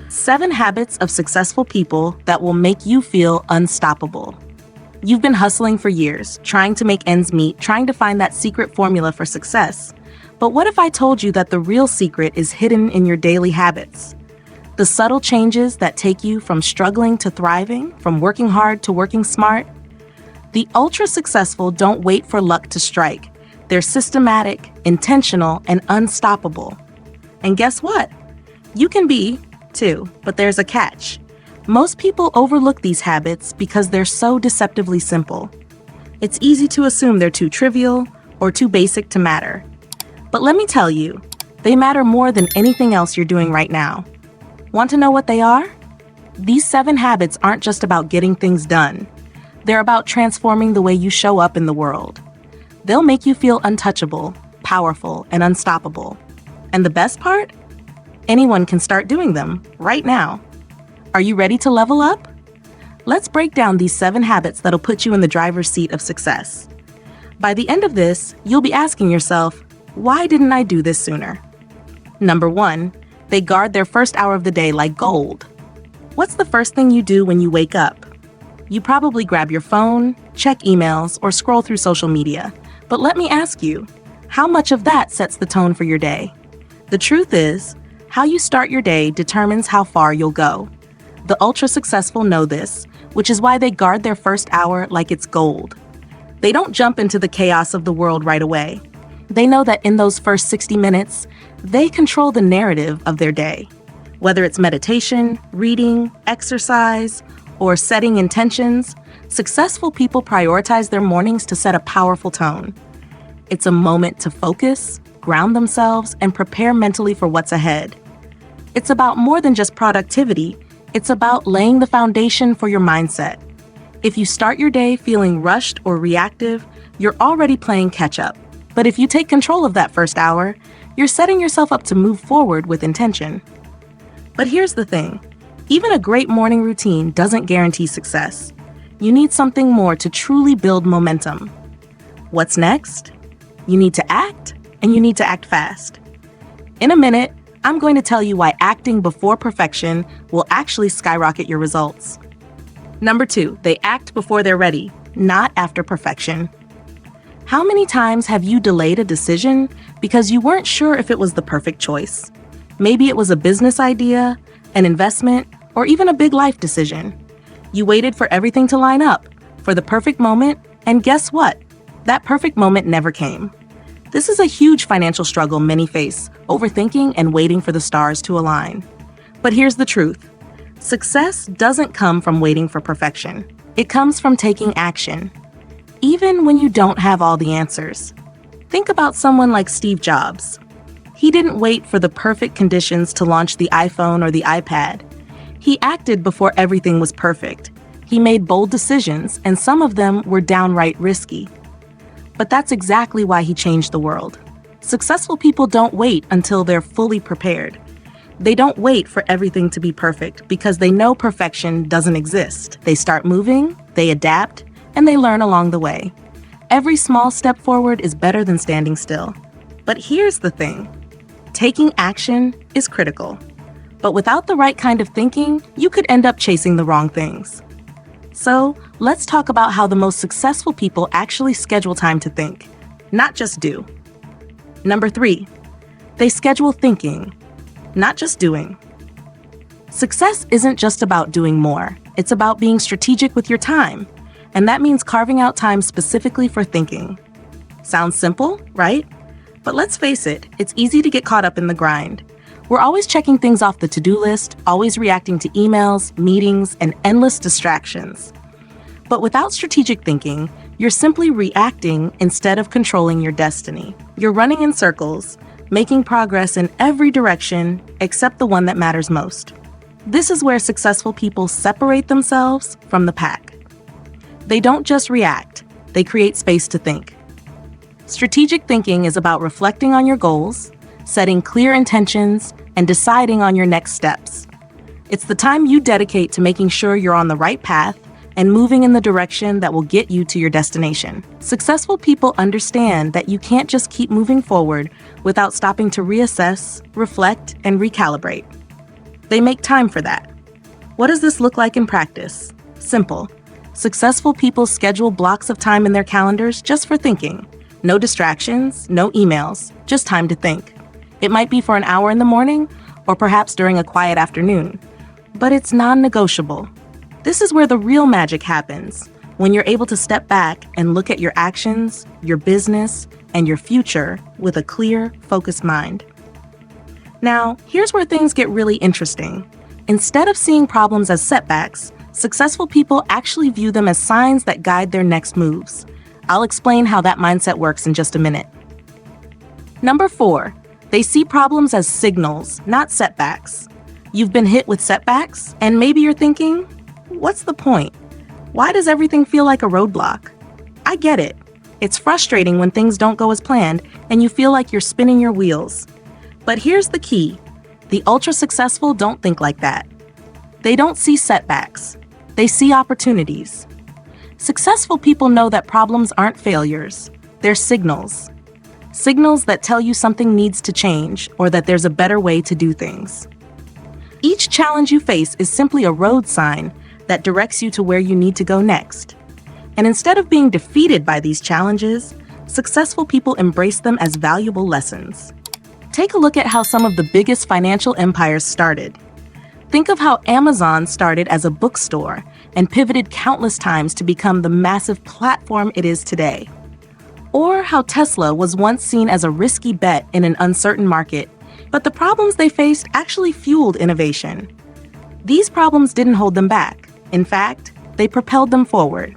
7 habits of successful people that will make you feel unstoppable. You've been hustling for years, trying to make ends meet, trying to find that secret formula for success. But what if I told you that the real secret is hidden in your daily habits? The subtle changes that take you from struggling to thriving, from working hard to working smart. The ultra-successful don't wait for luck to strike. They're systematic, intentional, and unstoppable. And guess what? You can be, too, but there's a catch. Most people overlook these habits because they're so deceptively simple. It's easy to assume they're too trivial or too basic to matter. But let me tell you, they matter more than anything else you're doing right now. Want to know what they are? These 7 habits aren't just about getting things done. They're about transforming the way you show up in the world. They'll make you feel untouchable, powerful, and unstoppable. And the best part? Anyone can start doing them right now. Are you ready to level up? Let's break down these 7 habits that'll put you in the driver's seat of success. By the end of this, you'll be asking yourself, why didn't I do this sooner? Number 1, they guard their first hour of the day like gold. What's the first thing you do when you wake up? You probably grab your phone, check emails, or scroll through social media. But let me ask you, how much of that sets the tone for your day? The truth is, how you start your day determines how far you'll go. The ultra-successful know this, which is why they guard their first hour like it's gold. They don't jump into the chaos of the world right away. They know that in those first 60 minutes, they control the narrative of their day. Whether it's meditation, reading, exercise, or setting intentions, successful people prioritize their mornings to set a powerful tone. It's a moment to focus, ground themselves, and prepare mentally for what's ahead. It's about more than just productivity. It's about laying the foundation for your mindset. If you start your day feeling rushed or reactive, you're already playing catch-up. But if you take control of that first hour, you're setting yourself up to move forward with intention. But here's the thing. Even a great morning routine doesn't guarantee success. You need something more to truly build momentum. What's next? You need to act, and you need to act fast. In a minute, I'm going to tell you why acting before perfection will actually skyrocket your results. Number 2, they act before they're ready, not after perfection. How many times have you delayed a decision because you weren't sure if it was the perfect choice? Maybe it was a business idea, an investment, or even a big life decision. You waited for everything to line up, for the perfect moment, and guess what? That perfect moment never came. This is a huge financial struggle many face, overthinking and waiting for the stars to align. But here's the truth. Success doesn't come from waiting for perfection. It comes from taking action, even when you don't have all the answers. Think about someone like Steve Jobs. He didn't wait for the perfect conditions to launch the iPhone or the iPad. He acted before everything was perfect. He made bold decisions, and some of them were downright risky. But that's exactly why he changed the world. Successful people don't wait until they're fully prepared. They don't wait for everything to be perfect because they know perfection doesn't exist. They start moving, they adapt, and they learn along the way. Every small step forward is better than standing still. But here's the thing. Taking action is critical. But without the right kind of thinking, you could end up chasing the wrong things. So, let's talk about how the most successful people actually schedule time to think, not just do. Number 3, they schedule thinking, not just doing. Success isn't just about doing more. It's about being strategic with your time. And that means carving out time specifically for thinking. Sounds simple, right? But let's face it, it's easy to get caught up in the grind. We're always checking things off the to-do list, always reacting to emails, meetings, and endless distractions. But without strategic thinking, you're simply reacting instead of controlling your destiny. You're running in circles, making progress in every direction except the one that matters most. This is where successful people separate themselves from the pack. They don't just react, they create space to think. Strategic thinking is about reflecting on your goals, setting clear intentions, and deciding on your next steps. It's the time you dedicate to making sure you're on the right path and moving in the direction that will get you to your destination. Successful people understand that you can't just keep moving forward without stopping to reassess, reflect, and recalibrate. They make time for that. What does this look like in practice? Simple. Successful people schedule blocks of time in their calendars just for thinking. No distractions, no emails, just time to think. It might be for an hour in the morning or perhaps during a quiet afternoon, but it's non-negotiable. This is where the real magic happens, when you're able to step back and look at your actions, your business, and your future with a clear, focused mind. Now, here's where things get really interesting. Instead of seeing problems as setbacks, successful people actually view them as signs that guide their next moves. I'll explain how that mindset works in just a minute. Number 4, they see problems as signals, not setbacks. You've been hit with setbacks, and maybe you're thinking, what's the point? Why does everything feel like a roadblock? I get it. It's frustrating when things don't go as planned and you feel like you're spinning your wheels. But here's the key. The ultra-successful don't think like that. They don't see setbacks. They see opportunities. Successful people know that problems aren't failures. They're signals. Signals that tell you something needs to change or that there's a better way to do things. Each challenge you face is simply a road sign that directs you to where you need to go next. And instead of being defeated by these challenges, successful people embrace them as valuable lessons. Take a look at how some of the biggest financial empires started. Think of how Amazon started as a bookstore and pivoted countless times to become the massive platform it is today. Or how Tesla was once seen as a risky bet in an uncertain market, but the problems they faced actually fueled innovation. These problems didn't hold them back. In fact, they propelled them forward.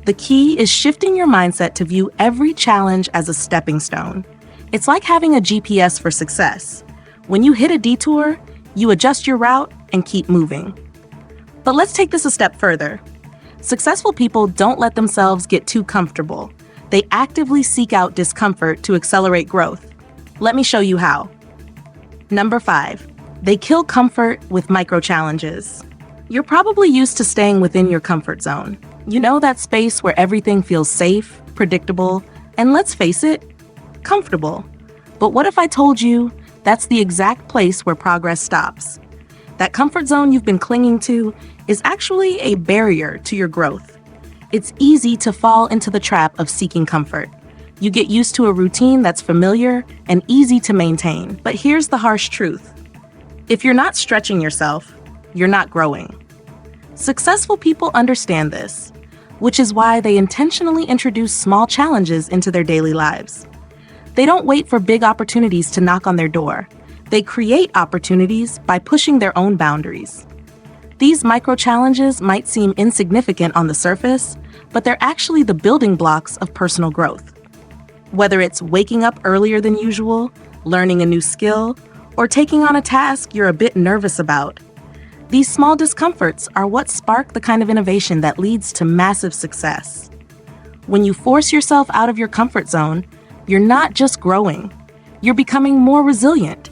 The key is shifting your mindset to view every challenge as a stepping stone. It's like having a GPS for success. When you hit a detour, you adjust your route and keep moving. But let's take this a step further. Successful people don't let themselves get too comfortable. They actively seek out discomfort to accelerate growth. Let me show you how. Number 5, they kill comfort with micro-challenges. You're probably used to staying within your comfort zone. You know, that space where everything feels safe, predictable, and let's face it, comfortable. But what if I told you that's the exact place where progress stops? That comfort zone you've been clinging to is actually a barrier to your growth. It's easy to fall into the trap of seeking comfort. You get used to a routine that's familiar and easy to maintain. But here's the harsh truth. If you're not stretching yourself, you're not growing. Successful people understand this, which is why they intentionally introduce small challenges into their daily lives. They don't wait for big opportunities to knock on their door. They create opportunities by pushing their own boundaries. These micro-challenges might seem insignificant on the surface, but they're actually the building blocks of personal growth. Whether it's waking up earlier than usual, learning a new skill, or taking on a task you're a bit nervous about, these small discomforts are what spark the kind of innovation that leads to massive success. When you force yourself out of your comfort zone, you're not just growing, you're becoming more resilient.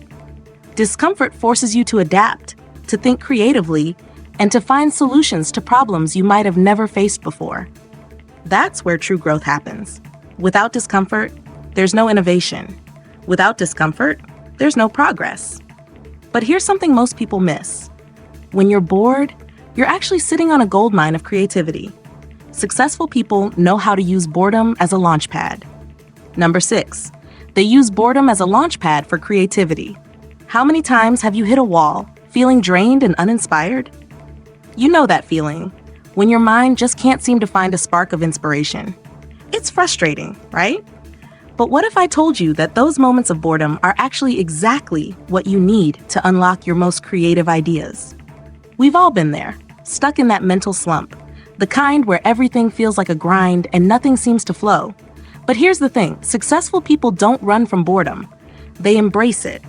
Discomfort forces you to adapt, to think creatively, and to find solutions to problems you might have never faced before. That's where true growth happens. Without discomfort, there's no innovation. Without discomfort, there's no progress. But here's something most people miss. When you're bored, you're actually sitting on a goldmine of creativity. Successful people know how to use boredom as a launchpad. Number 6, they use boredom as a launchpad for creativity. How many times have you hit a wall, feeling drained and uninspired? You know that feeling, when your mind just can't seem to find a spark of inspiration. It's frustrating, right? But what if I told you that those moments of boredom are actually exactly what you need to unlock your most creative ideas? We've all been there, stuck in that mental slump, the kind where everything feels like a grind and nothing seems to flow. But here's the thing, successful people don't run from boredom. They embrace it.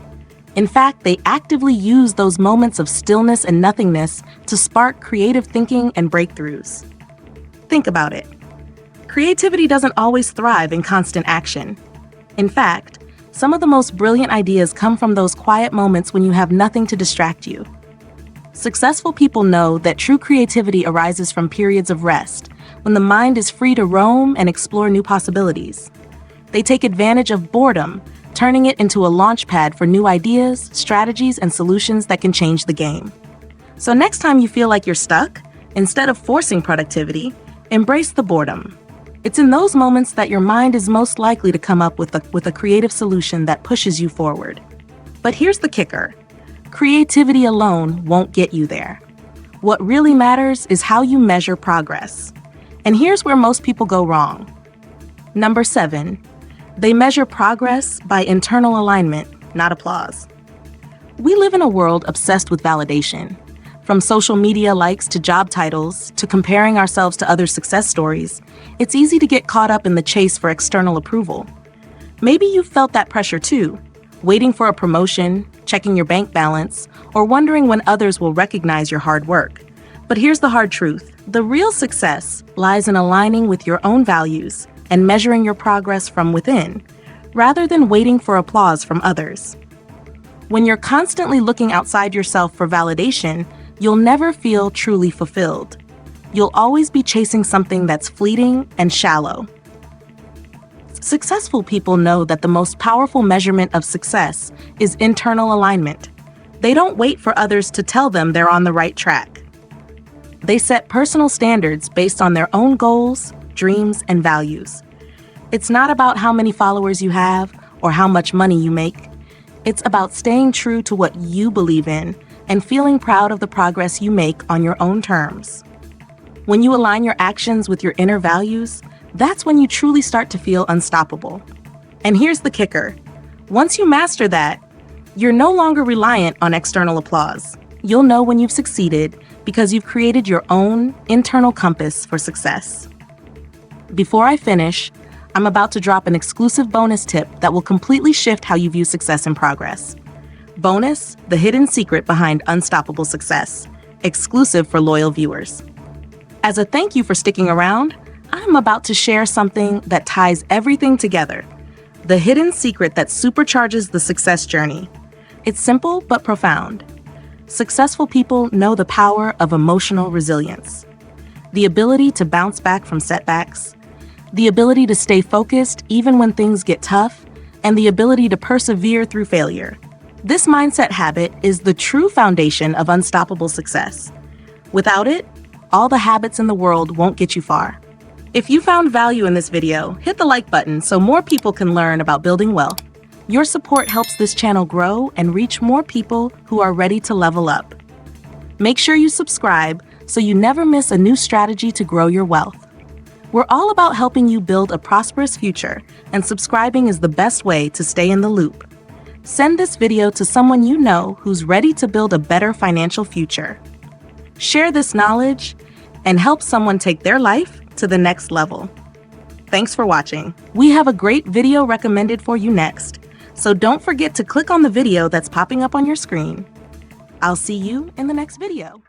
In fact, they actively use those moments of stillness and nothingness to spark creative thinking and breakthroughs. Think about it. Creativity doesn't always thrive in constant action. In fact, some of the most brilliant ideas come from those quiet moments when you have nothing to distract you. Successful people know that true creativity arises from periods of rest, when the mind is free to roam and explore new possibilities. They take advantage of boredom turning it into a launch pad for new ideas, strategies, and solutions that can change the game. So next time you feel like you're stuck, instead of forcing productivity, embrace the boredom. It's in those moments that your mind is most likely to come up with a creative solution that pushes you forward. But here's the kicker. Creativity alone won't get you there. What really matters is how you measure progress. And here's where most people go wrong. Number 7, they measure progress by internal alignment, not applause. We live in a world obsessed with validation. From social media likes to job titles to comparing ourselves to other success stories, it's easy to get caught up in the chase for external approval. Maybe you've felt that pressure too, waiting for a promotion, checking your bank balance, or wondering when others will recognize your hard work. But here's the hard truth. The real success lies in aligning with your own values and measuring your progress from within, rather than waiting for applause from others. When you're constantly looking outside yourself for validation, you'll never feel truly fulfilled. You'll always be chasing something that's fleeting and shallow. Successful people know that the most powerful measurement of success is internal alignment. They don't wait for others to tell them they're on the right track. They set personal standards based on their own goals, dreams, and values. It's not about how many followers you have or how much money you make. It's about staying true to what you believe in and feeling proud of the progress you make on your own terms. When you align your actions with your inner values, that's when you truly start to feel unstoppable. And here's the kicker. Once you master that, you're no longer reliant on external applause. You'll know when you've succeeded because you've created your own internal compass for success. Before I finish, I'm about to drop an exclusive bonus tip that will completely shift how you view success and progress. Bonus, the hidden secret behind unstoppable success, exclusive for loyal viewers. As a thank you for sticking around, I'm about to share something that ties everything together. The hidden secret that supercharges the success journey. It's simple but profound. Successful people know the power of emotional resilience. The ability to bounce back from setbacks, the ability to stay focused even when things get tough, and the ability to persevere through failure. This mindset habit is the true foundation of unstoppable success. Without it, all the habits in the world won't get you far. If you found value in this video, hit the like button so more people can learn about building wealth. Your support helps this channel grow and reach more people who are ready to level up. Make sure you subscribe so you never miss a new strategy to grow your wealth. We're all about helping you build a prosperous future, and subscribing is the best way to stay in the loop. Send this video to someone you know who's ready to build a better financial future. Share this knowledge and help someone take their life to the next level. Thanks for watching. We have a great video recommended for you next, so don't forget to click on the video that's popping up on your screen. I'll see you in the next video.